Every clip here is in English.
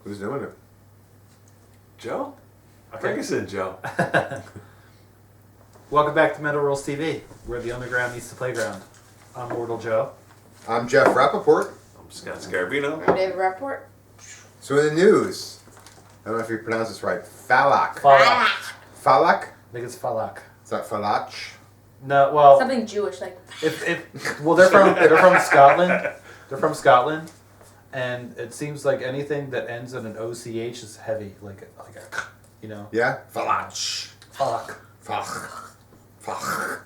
Who's doing it? Joe? I think I said Joe. Welcome back to Metal Rules TV, where the underground meets the playground. I'm Mortal Joe. I'm Jeff Rappaport. I'm Scott Scarabino. I'm David Rappaport. So in the news, I don't know if you pronounce this right, Falloch. Falloch. Falloch? I think it's Falloch. Is that Falloch? No, well, Something Jewish, like. well, they're from Scotland. They're from Scotland, and it seems like anything that ends in an OCH is heavy, like a, you know. Yeah? Falloch. Falloch. Falloch. Falloch.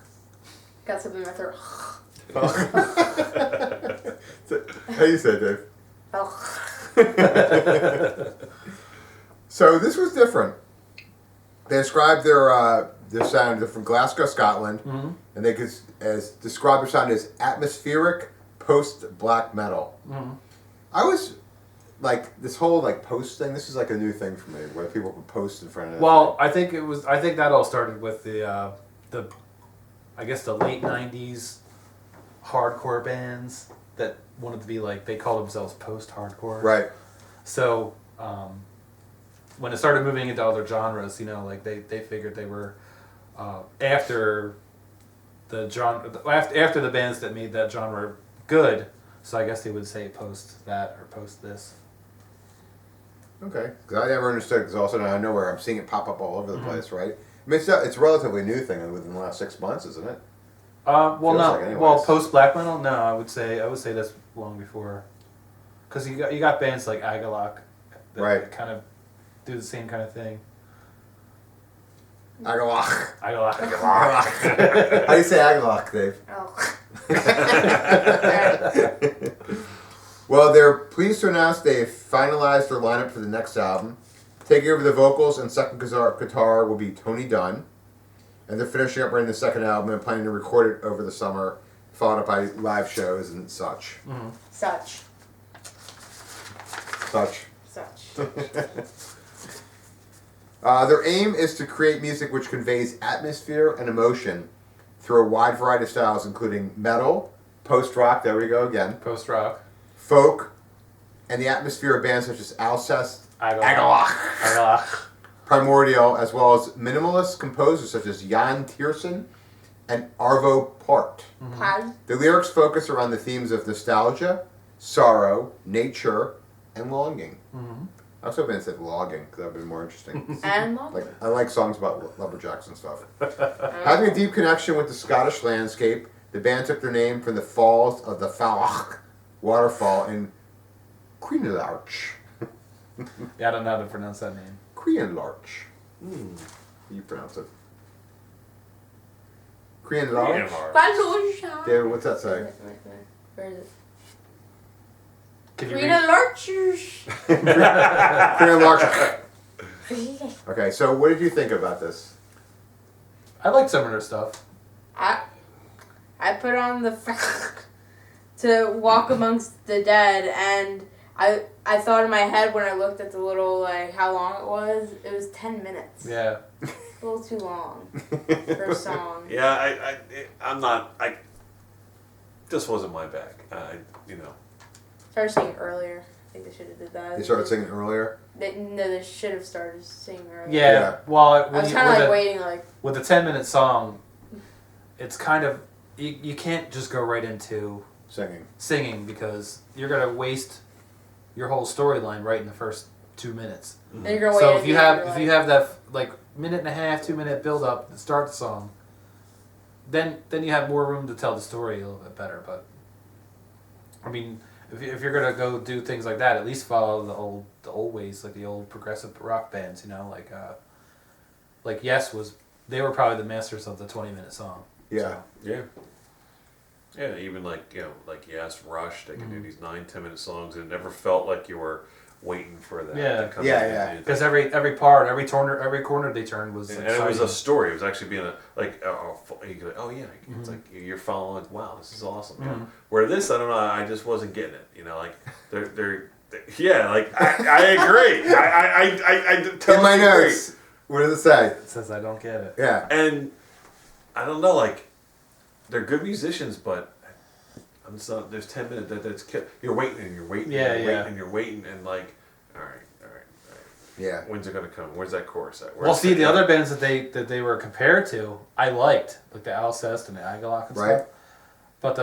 Got something in my throat. How you say it, Dave? So this was different. They described their sound. They're from Glasgow, Scotland, and they could describe their sound as atmospheric post-black metal. I was like this whole post thing. This is like a new thing for me, where people would post in front of. Well, I think that all started with the I guess the late '90s hardcore bands that wanted to be they called themselves post-hardcore. Right. So when it started moving into other genres, they figured they were after the bands that made that genre good. So I guess they would say post that or post this. Okay, because I never understood. Because also now I know where I'm seeing it pop up all over the place, right? I mean, it's a relatively new thing within the last 6 months, isn't it? Well, Feels no. like anyways. Well, post black metal, no. I would say that's long before, because you got bands like Agalock that Right. kind of do the same kind of thing. Agaloch. Agalock. How do you say Agaloch, Dave? Oh. Well, they're pleased to announce they've finalized their lineup for the next album. Taking over the vocals and second guitar will be Tony Dunn. And they're finishing up writing the second album and planning to record it over the summer, followed up by live shows and such. Such. Their aim is to create music which conveys atmosphere and emotion through a wide variety of styles, including metal, post-rock, there we go again, Post rock. folk, and the atmosphere of bands such as Alcest, Agalock. Primordial, as well as minimalist composers such as Jan Tiersen and Arvo Part. The lyrics focus around the themes of nostalgia, sorrow, nature, and longing. I was hoping it said logging, because that would have been more interesting. And I like songs about lumberjacks and stuff. Having a deep connection with the Scottish landscape, the band took their name from the falls of the Falloch waterfall in Queenlarch. Yeah, I don't know how to pronounce that name. Queenlarch. You pronounce it. Queenlarch? David, what's that say? Where is it? Can you Queen read? of Lurchers. Queenlarch. Okay, so what did you think about this? I like some of their stuff. I put on the to walk amongst the dead, and I thought in my head when I looked at the little how long it was 10 minutes. Yeah. A little too long for a song. Yeah, I'm not. This wasn't my bag. Started singing earlier. I think they should have did that. They started singing earlier? They should have started singing earlier. Yeah. Well, I was kind of waiting with a 10-minute song, it's kind of you can't just go right into singing because you're gonna waste your whole storyline right in the first 2 minutes. Then you're gonna So wait if you have that minute and a half, 2 minute build up to start the song, then you have more room to tell the story a little bit better. But I mean, if you're gonna go do things like that, at least follow the old ways, like the old progressive rock bands. Like Yes they were probably the masters of the 20-minute song. Yeah. So. Yeah, even like Yes, Rush, they can do these 9-10 minute songs, and it never felt like you were waiting for that to come in. Because every part, every corner they turned was and it was a story. It was actually being it's like you're following. Wow, this is awesome. Where this, I don't know. I just wasn't getting it. They're I agree. I totally in my agree. notes, what does it say? It says I don't get it. Yeah, and I don't know. They're good musicians, but I'm just not. There's 10 minutes that's you're waiting and you're waiting. And you're waiting and you're waiting and all right. Yeah. When's it gonna come? Where's that chorus at? Well, see, the other bands that they were compared to, I liked, like the Alcest and the Agalloch and Right. stuff. But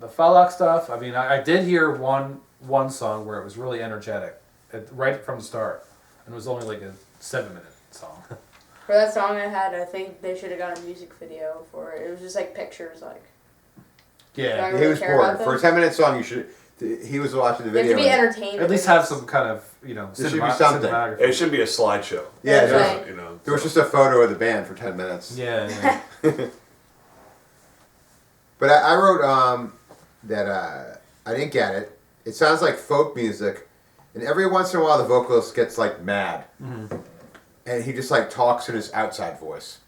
the Falloch stuff, I mean, I did hear one song where it was really energetic, right from the start, and it was only like a 7-minute song. For that song I think they should have got a music video for it. It was just like pictures, like. Yeah, really He was care bored. about For a them? 10-minute song, you should. He was watching the You have video. to be and- entertained. at least have some kind of There should be something. cinematography. It should be a slideshow. Yeah, That's there, right. You know. there was just a photo of the band for 10 minutes. Yeah. But I wrote that I didn't get it. It sounds like folk music, and every once in a while the vocalist gets like mad, and he just like talks in his outside voice.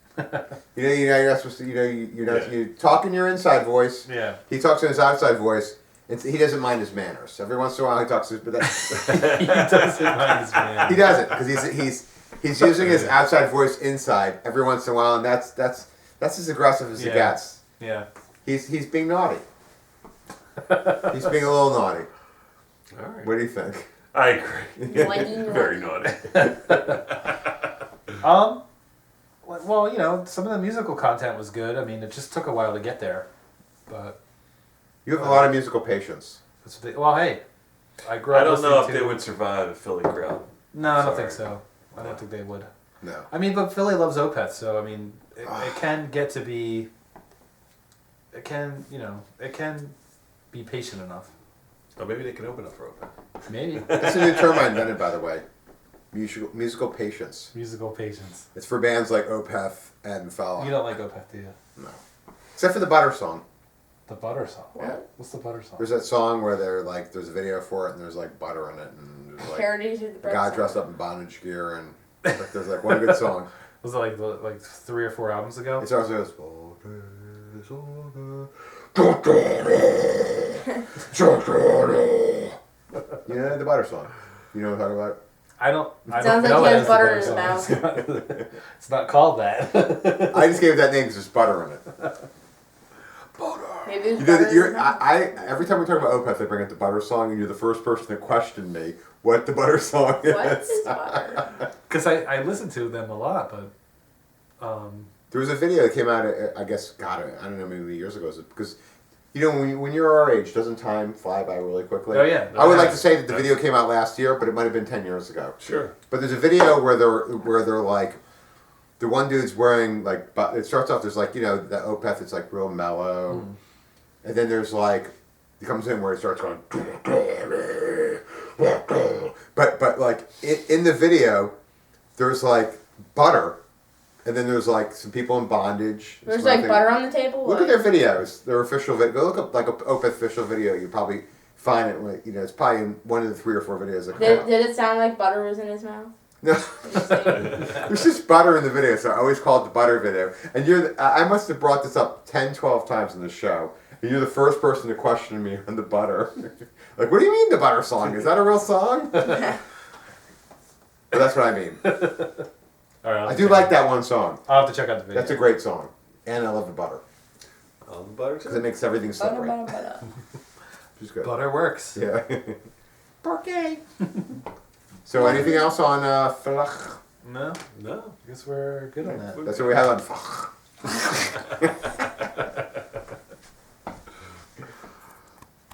You're not supposed to. You talk in your inside voice. Yeah. He talks in his outside voice, and he doesn't mind his manners. Every once in a while he talks, but that, He doesn't mind his man. he doesn't because he's using his outside voice inside every once in a while, and that's as aggressive as he gets. Yeah. He's being naughty. He's being a little naughty. All right. What do you think? I agree. Naughty. Very naughty. Well, some of the musical content was good. I mean, it just took a while to get there, but You have a lot of musical patience. that's what well, hey, I grew up. I don't know if listening they to- would survive a Philly crowd. No, I don't Sorry. think so. I don't think they would. No. I mean, but Philly loves Opeth, so I mean, it can get to be. It can be patient enough. Oh, maybe they can open up for open. Maybe That's a new term I invented, by the way. Musical patience. musical patience. It's for bands like Opeth and Falloch. You don't like Opeth, do you? No. Except for the Butter song. The butter song. Yeah. What's the butter song? There's that song where there's a video for it and there's like butter in it and there's like Parody to the a bread guy song. dressed up in bondage gear and there's like one good song. Was it like 3 or 4 albums ago? It also goes. You know the butter song. You know what I'm talking about? I don't Sounds like know he it has as the butter butter in his song. mouth. It's not called that. I just gave it that name because there's butter in it. Maybe it was You know butter that in you're his mouth. I every time we talk about Opeth, I bring up the butter song, and you're the first person to question me what the butter song is. What is butter? Because I listen to them a lot, but There was a video that came out, I guess, I don't know, maybe years ago. Because, when you're our age, doesn't time fly by really quickly? Oh, yeah. I would like to say that the video came out last year, but it might have been 10 years ago. Sure. But there's a video where they're like, the one dude's wearing, like, it starts off, there's like, the Opeth, it's like real mellow. And then there's like, he comes in where he starts going, but like, in the video, there's like butter. And then there's like some people in bondage. There's like butter on the table. Look at their videos. Their official video. Go look up like a Opeth official video. You probably find it. Like, it's probably in one of the 3 or 4 videos that come out. Did it sound like butter was in his mouth? No, there's just butter in the video, so I always call it the butter video. And I must have brought this up 10, 12 times in the show. And you're the first person to question me on the butter. Like, what do you mean the butter song? Is that a real song? But that's what I mean. all right, I do like that one song. I'll have to check out the video. That's a great song. And I love the butter. On the butter Because it makes everything slippery. Butter. Which is good. Butter works. Yeah. Okay. So anything else on Falloch? No, No. I guess we're good on that. That's what we had on Falloch.